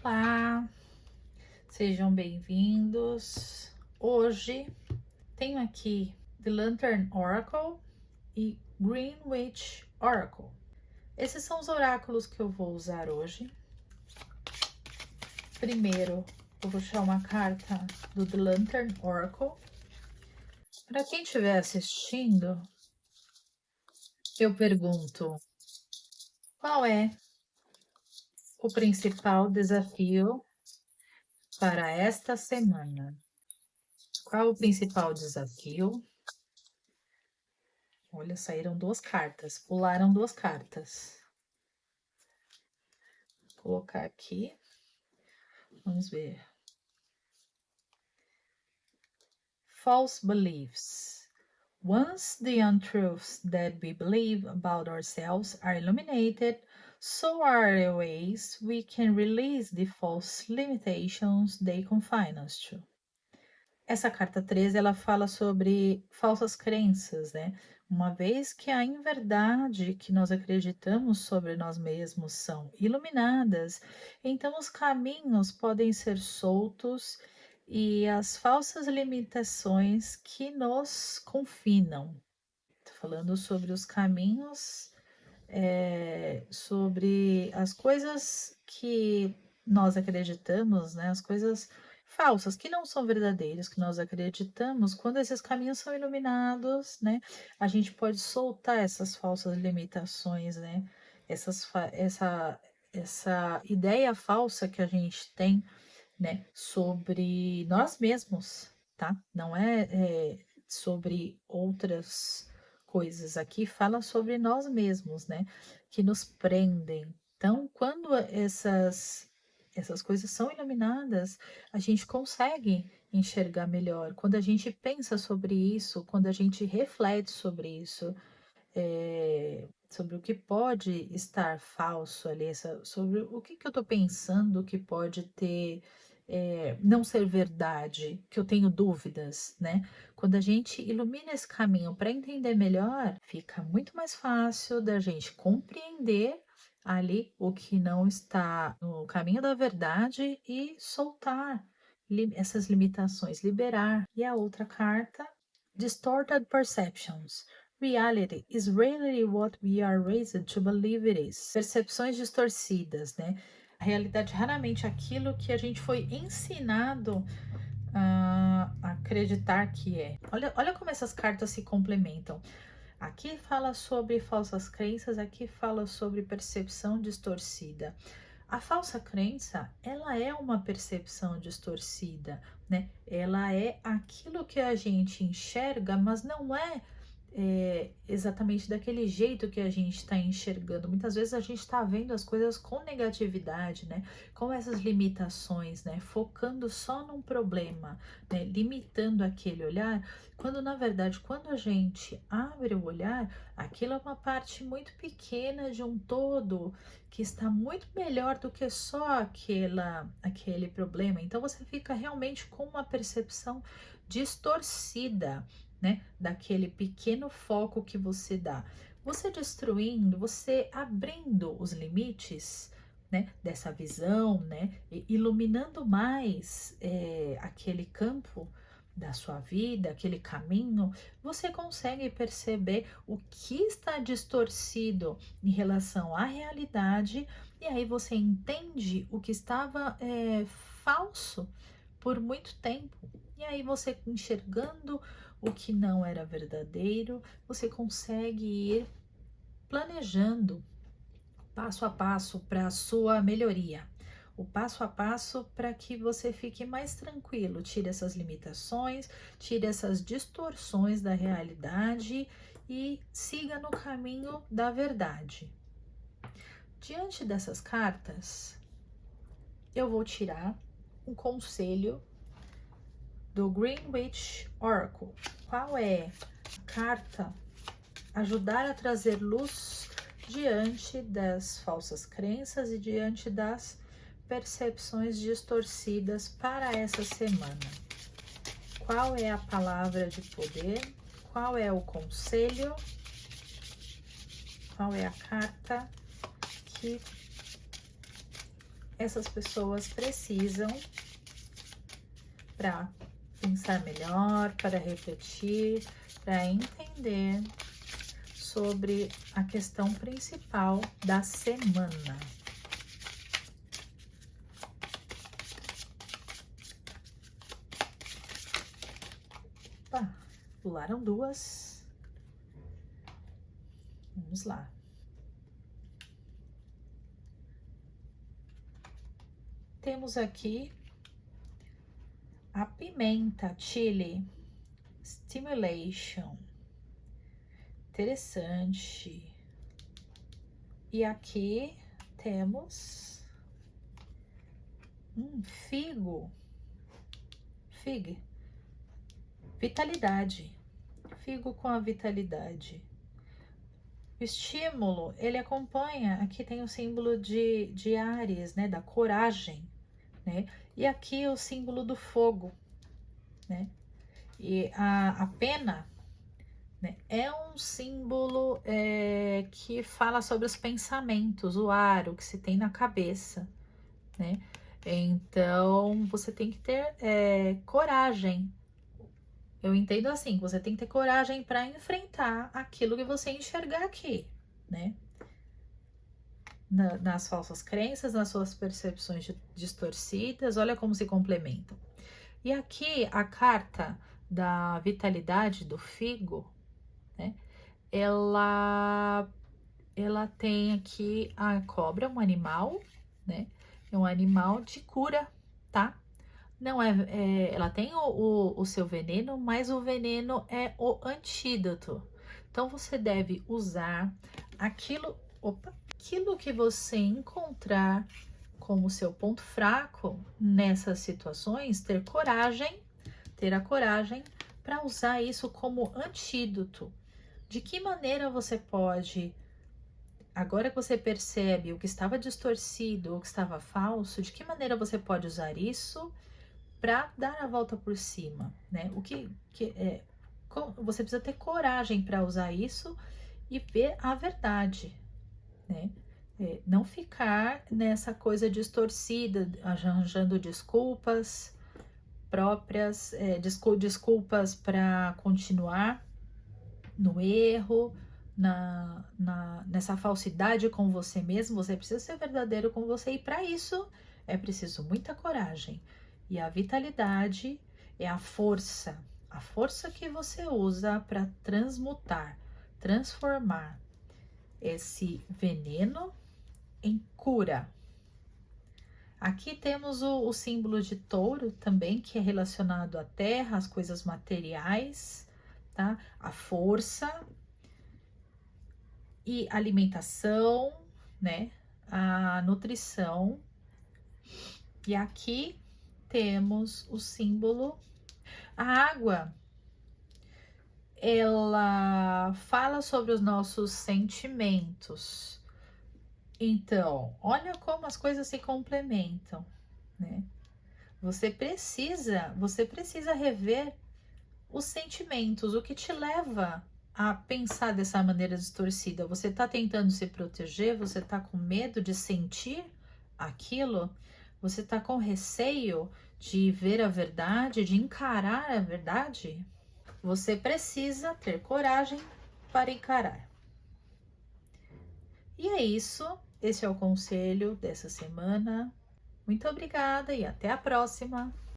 Olá, sejam bem-vindos. Hoje tenho aqui The Lantern Oracle e Greenwich Oracle. Esses são os oráculos que eu vou usar hoje. Primeiro, eu vou tirar uma carta do The Lantern Oracle. Para quem estiver assistindo, eu pergunto: qual é o principal desafio para esta semana? Qual o principal desafio? Olha, saíram duas cartas, pularam duas cartas. Vou colocar aqui, vamos ver. False beliefs. Once the untruths that we believe about ourselves are illuminated, so are the ways we can release the false limitations they confine us to. Essa carta 13, ela fala sobre falsas crenças, né? Uma vez que a inverdade que nós acreditamos sobre nós mesmos são iluminadas, então os caminhos podem ser soltos e as falsas limitações que nos confinam. Tô falando sobre os caminhos, sobre as coisas que nós acreditamos, né? As coisas falsas, que não são verdadeiras, que nós acreditamos, quando esses caminhos são iluminados, né? A gente pode soltar essas falsas limitações, né? Essa ideia falsa que a gente tem, né? Sobre nós mesmos, tá? Não é sobre outras coisas. Aqui fala sobre nós mesmos, né? Que nos prendem. Então, quando essas coisas são iluminadas, a gente consegue enxergar melhor. Quando a gente pensa sobre isso, quando a gente reflete sobre isso, sobre o que pode estar falso ali, sobre o que eu estou pensando que pode ter, não ser verdade, que eu tenho dúvidas, né? Quando a gente ilumina esse caminho para entender melhor, fica muito mais fácil da gente compreender ali o que não está no caminho da verdade e soltar essas limitações, liberar. E a outra carta, Distorted Perceptions. Reality is rarely what we are raised to believe it is. Percepções distorcidas, né? A realidade raramente é aquilo que a gente foi ensinado a acreditar que é. Olha como essas cartas se complementam. Aqui fala sobre falsas crenças, aqui fala sobre percepção distorcida. A falsa crença, ela é uma percepção distorcida, né? Ela é aquilo que a gente enxerga, mas não é exatamente daquele jeito que a gente está enxergando. Muitas vezes a gente está vendo as coisas com negatividade, né? Com essas limitações, né? Focando só num problema, né? Limitando aquele olhar, quando na verdade, quando a gente abre o olhar, aquilo é uma parte muito pequena de um todo que está muito melhor do que só aquele problema. Então você fica realmente com uma percepção distorcida, né, daquele pequeno foco que você dá. Você destruindo, você abrindo os limites, né, dessa visão, né, iluminando mais aquele campo da sua vida, aquele caminho, você consegue perceber o que está distorcido em relação à realidade, e aí você entende o que estava falso por muito tempo. E aí você enxergando o que não era verdadeiro, você consegue ir planejando passo a passo para a sua melhoria. O passo a passo para que você fique mais tranquilo, tire essas limitações, tire essas distorções da realidade e siga no caminho da verdade. Diante dessas cartas, eu vou tirar um conselho do Greenwich Oracle. Qual é a carta? Ajudar a trazer luz diante das falsas crenças e diante das percepções distorcidas para essa semana. Qual é a palavra de poder? Qual é o conselho? Qual é a carta que essas pessoas precisam para pensar melhor, para refletir, para entender sobre a questão principal da semana. Opa, pularam duas. Vamos lá. Temos aqui a pimenta, chili, stimulation. Interessante. E aqui temos figo. Fig. Vitalidade. Figo com a vitalidade. O estímulo, ele acompanha, aqui tem o símbolo de Áries, né, da coragem, né? E aqui o símbolo do fogo, né? E a pena, né, é um símbolo que fala sobre os pensamentos, o aro que se tem na cabeça, né? Então, você tem que ter coragem. Eu entendo assim, você tem que ter coragem para enfrentar aquilo que você enxergar aqui, né? Nas falsas crenças, nas suas percepções distorcidas, olha como se complementam. E aqui a carta da vitalidade do figo, né? Ela tem aqui a cobra, um animal, né? É um animal de cura, tá? Não ela tem o seu veneno, mas o veneno é o antídoto. Então você deve usar aquilo que você encontrar como seu ponto fraco nessas situações, ter a coragem para usar isso como antídoto. De que maneira você pode, agora que você percebe o que estava distorcido, o que estava falso, de que maneira você pode usar isso para dar a volta por cima, né? Você precisa ter coragem para usar isso e ver a verdade, né? Não ficar nessa coisa distorcida, arranjando desculpas próprias, desculpas para continuar no erro, nessa falsidade com você mesmo. Você precisa ser verdadeiro com você, e para isso é preciso muita coragem. E a vitalidade é a força que você usa para transmutar, transformar esse veneno em cura. Aqui temos o símbolo de touro também, que é relacionado à terra, às coisas materiais, tá? A força e alimentação, né? A nutrição. E aqui temos o símbolo. A água, ela fala sobre os nossos sentimentos. Então, olha como as coisas se complementam, né? Você precisa rever os sentimentos, o que te leva a pensar dessa maneira distorcida. Você está tentando se proteger, você está com medo de sentir aquilo, você está com receio de ver a verdade, de encarar a verdade. Você precisa ter coragem para encarar. E é isso. Esse é o conselho dessa semana. Muito obrigada e até a próxima!